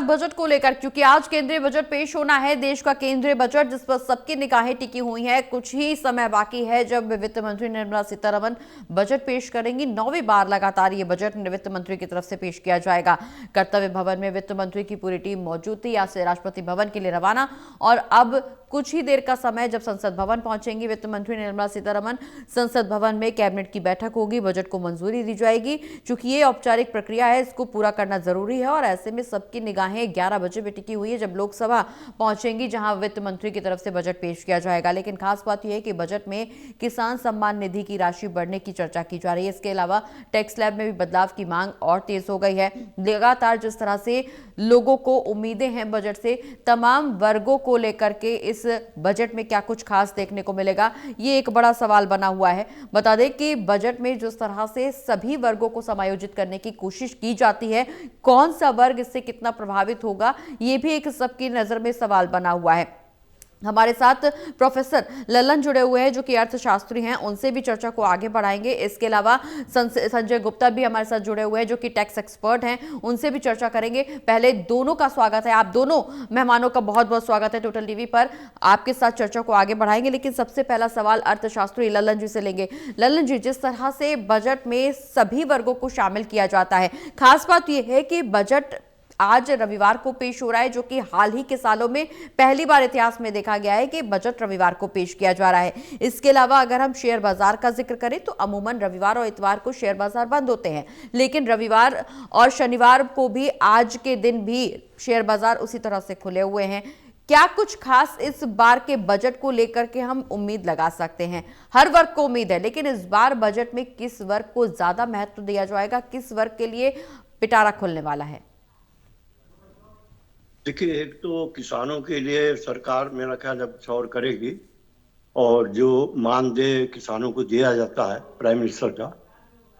Budget को लेकर, क्योंकि आज केंद्रीय बजट पेश होना है, देश का केंद्रीय बजट जिस पर सबकी निगाहें टिकी हुई हैं। कुछ ही समय बाकी है जब वित्त मंत्री निर्मला सीतारमण बजट पेश करेंगी। 9वीं बार लगातार ये बजट वित्त मंत्री की तरफ से पेश किया जाएगा। कर्तव्य भवन में वित्त मंत्री की पूरी टीम मौजूद थी, आज से राष्ट्रपति भवन के लिए रवाना। और अब कुछ ही देर का समय जब संसद भवन पहुंचेंगी वित्त मंत्री निर्मला सीतारमण, संसद भवन में कैबिनेट की बैठक होगी, बजट को मंजूरी दी जाएगी। चूंकि ये औपचारिक प्रक्रिया है, इसको पूरा करना जरूरी है और ऐसे में सबकी निगाहें 11 बजे पे टिकी हुई है जब लोकसभा पहुंचेंगी, जहां वित्त मंत्री की तरफ से बजट पेश किया जाएगा। लेकिन खास बात यह है कि बजट में किसान सम्मान निधि की राशि बढ़ने की चर्चा की जा रही है। इसके अलावा टैक्स स्लैब में भी बदलाव की मांग और तेज हो गई है। लगातार जिस तरह से लोगों को उम्मीदें हैं बजट से, तमाम वर्गों को लेकर के इस बजट में क्या कुछ खास देखने को मिलेगा, ये एक बड़ा सवाल बना हुआ है। बता दें कि बजट में जिस तरह से सभी वर्गों को समायोजित करने की कोशिश की जाती है, कौन सा वर्ग इससे कितना प्रभावित होगा, ये भी एक सबकी नजर में सवाल बना हुआ है। हमारे साथ प्रोफेसर ललन जुड़े हुए हैं जो कि अर्थशास्त्री हैं, उनसे भी चर्चा को आगे बढ़ाएंगे। इसके अलावा संजय गुप्ता भी हमारे साथ जुड़े हुए हैं जो कि टैक्स एक्सपर्ट हैं, उनसे भी चर्चा करेंगे। पहले दोनों का स्वागत है, आप दोनों मेहमानों का बहुत बहुत स्वागत है टोटल टीवी पर। आपके साथ चर्चा को आगे बढ़ाएंगे, लेकिन सबसे पहला सवाल अर्थशास्त्री ललन जी से लेंगे। ललन जी, जिस तरह से बजट में सभी वर्गों को शामिल किया जाता है, खास बात यह है कि बजट आज रविवार को पेश हो रहा है, जो कि हाल ही के सालों में पहली बार इतिहास में देखा गया है कि बजट रविवार को पेश किया जा रहा है। इसके अलावा अगर हम शेयर बाजार का जिक्र करें तो अमूमन रविवार और इतवार को शेयर बाजार बंद होते हैं, लेकिन रविवार और शनिवार को भी आज के दिन भी शेयर बाजार उसी तरह से खुले हुए हैं। क्या कुछ खास इस बार के बजट को लेकर के हम उम्मीद लगा सकते हैं? हर वर्ग को उम्मीद है, लेकिन इस बार बजट में किस वर्ग को ज्यादा महत्व दिया जाएगा, किस वर्ग के लिए पिटारा खुलने वाला है? देखिए, एक तो किसानों के लिए सरकार मेरा ख्याल अब और करेगी, और जो मानदेय किसानों को दिया जाता है प्राइम मिनिस्टर का,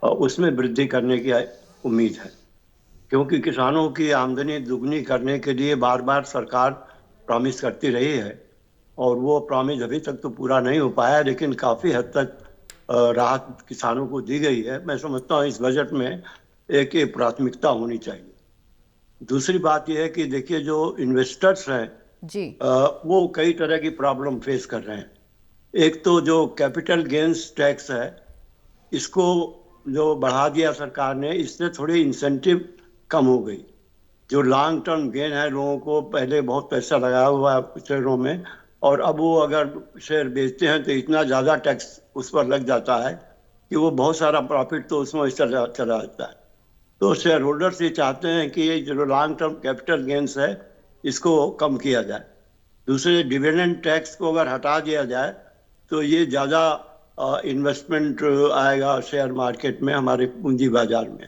उसमें वृद्धि करने की उम्मीद है। क्योंकि किसानों की आमदनी दुगनी करने के लिए बार बार सरकार प्रॉमिस करती रही है और वो प्रॉमिस अभी तक तो पूरा नहीं हो पाया, लेकिन काफ़ी हद तक राहत किसानों को दी गई है। मैं समझता हूँ इस बजट में एक प्राथमिकता होनी चाहिए। दूसरी बात यह है कि देखिए, जो इन्वेस्टर्स हैं जी, वो कई तरह की प्रॉब्लम फेस कर रहे हैं। एक तो जो कैपिटल गेन्स टैक्स है, इसको जो बढ़ा दिया सरकार ने, इससे थोड़ी इंसेंटिव कम हो गई। जो लॉन्ग टर्म गेन है, लोगों को पहले बहुत पैसा लगाया हुआ है शेयरों में, और अब वो अगर शेयर बेचते हैं तो इतना ज़्यादा टैक्स उस पर लग जाता है कि वो बहुत सारा प्रॉफिट तो उसमें चला जाता है। तो शेयर होल्डर्स ये चाहते हैं कि ये जो लॉन्ग टर्म कैपिटल गेन्स है, इसको कम किया जाए। दूसरे, डिविडेंड टैक्स को अगर हटा दिया जाए तो ये ज़्यादा इन्वेस्टमेंट आएगा शेयर मार्केट में, हमारे पूंजी बाजार में।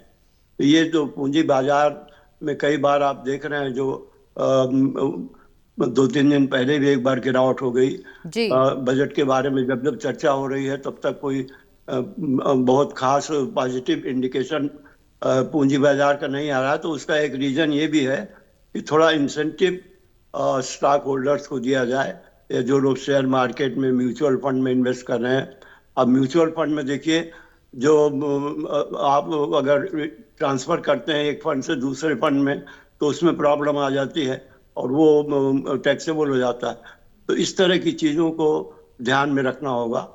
तो ये जो पूंजी बाजार में कई बार आप देख रहे हैं, जो 2-3 दिन पहले भी एक बार गिरावट हो गई। बजट के बारे में जब जब चर्चा हो रही है तब तक कोई बहुत खास पॉजिटिव इंडिकेशन पूंजी बाजार का नहीं आ रहा। तो उसका एक रीजन ये भी है कि थोड़ा इंसेंटिव स्टॉक होल्डर्स को दिया जाए, या जो लोग शेयर मार्केट में म्यूचुअल फंड में इन्वेस्ट कर रहे हैं। अब म्यूचुअल फंड में देखिए, जो आप अगर ट्रांसफर करते हैं एक फंड से दूसरे फंड में, तो उसमें प्रॉब्लम आ जाती है और वो टैक्सेबल हो जाता है। तो इस तरह की चीज़ों को ध्यान में रखना होगा।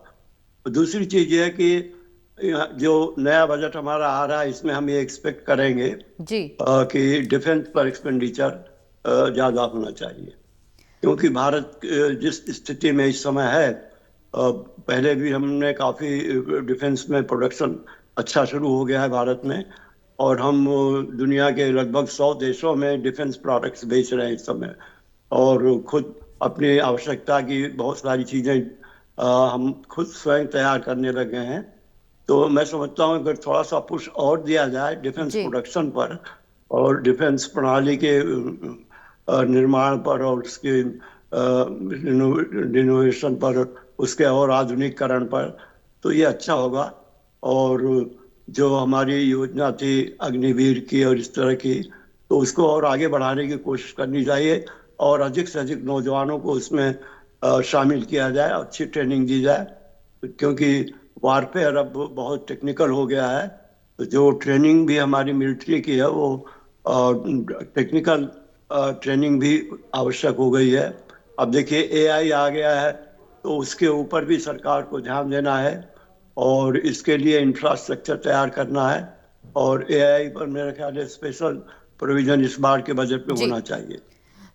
दूसरी चीज़ ये है कि जो नया बजट हमारा आ रहा है, इसमें हम ये एक्सपेक्ट करेंगे कि डिफेंस पर एक्सपेंडिचर ज़्यादा होना चाहिए। क्योंकि भारत जिस स्थिति में इस समय है, पहले भी हमने काफ़ी डिफेंस में प्रोडक्शन अच्छा शुरू हो गया है भारत में, और हम दुनिया के लगभग 100 देशों में डिफेंस प्रोडक्ट्स बेच रहे हैं इस समय, और खुद अपनी आवश्यकता की बहुत सारी चीज़ें हम खुद स्वयं तैयार करने लगे हैं। तो मैं समझता हूँ अगर थोड़ा सा पुश और दिया जाए डिफेंस प्रोडक्शन पर, और डिफेंस प्रणाली के निर्माण पर, और उसके रिनोवेशन पर, उसके और आधुनिकीकरण पर, तो ये अच्छा होगा। और जो हमारी योजना थी अग्निवीर की और इस तरह की, तो उसको और आगे बढ़ाने की कोशिश करनी चाहिए, और अधिक से अधिक नौजवानों को उसमें शामिल किया जाए, अच्छी ट्रेनिंग दी जाए। क्योंकि वारफेयर अब बहुत टेक्निकल हो गया है, तो जो ट्रेनिंग भी हमारी मिलिट्री की है वो टेक्निकल ट्रेनिंग भी आवश्यक हो गई है। अब देखिए एआई आ गया है, तो उसके ऊपर भी सरकार को ध्यान देना है और इसके लिए इंफ्रास्ट्रक्चर तैयार करना है। और एआई पर मेरे ख्याल से स्पेशल प्रोविजन इस बार के बजट में जी होना चाहिए।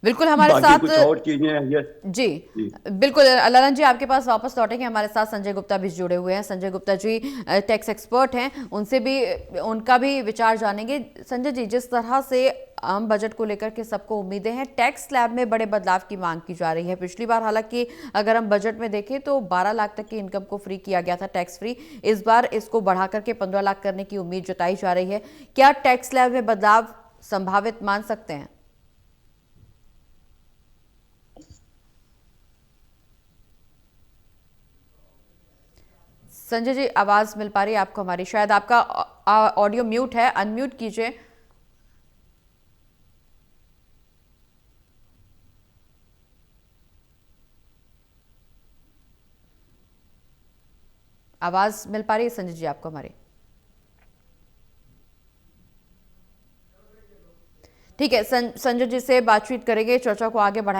बिल्कुल हमारे बाकी साथ। कुछ और चीजें हैं ये। जी जी बिल्कुल ललन जी, आपके पास वापस लौटेंगे। हमारे साथ संजय गुप्ता भी जुड़े हुए हैं। संजय गुप्ता जी टैक्स एक्सपर्ट हैं, उनसे भी उनका भी विचार जानेंगे। संजय जी, जिस तरह से आम बजट को लेकर के सबको उम्मीदें हैं, टैक्स स्लैब में बड़े बदलाव की मांग की जा रही है। पिछली बार हालांकि अगर हम बजट में देखें तो 12 लाख तक की इनकम को फ्री किया गया था, टैक्स फ्री। इस बार इसको बढ़ा करके 15 लाख करने की उम्मीद जताई जा रही है। क्या टैक्स स्लैब में बदलाव संभावित मान सकते हैं? संजय जी, आवाज मिल पा रही है आपको हमारी? शायद आपका ऑडियो म्यूट है, अनम्यूट कीजिए। आवाज मिल पा रही है संजय जी आपको हमारी? ठीक है, संजय जी से बातचीत करेंगे, चर्चा को आगे बढ़ाएंगे।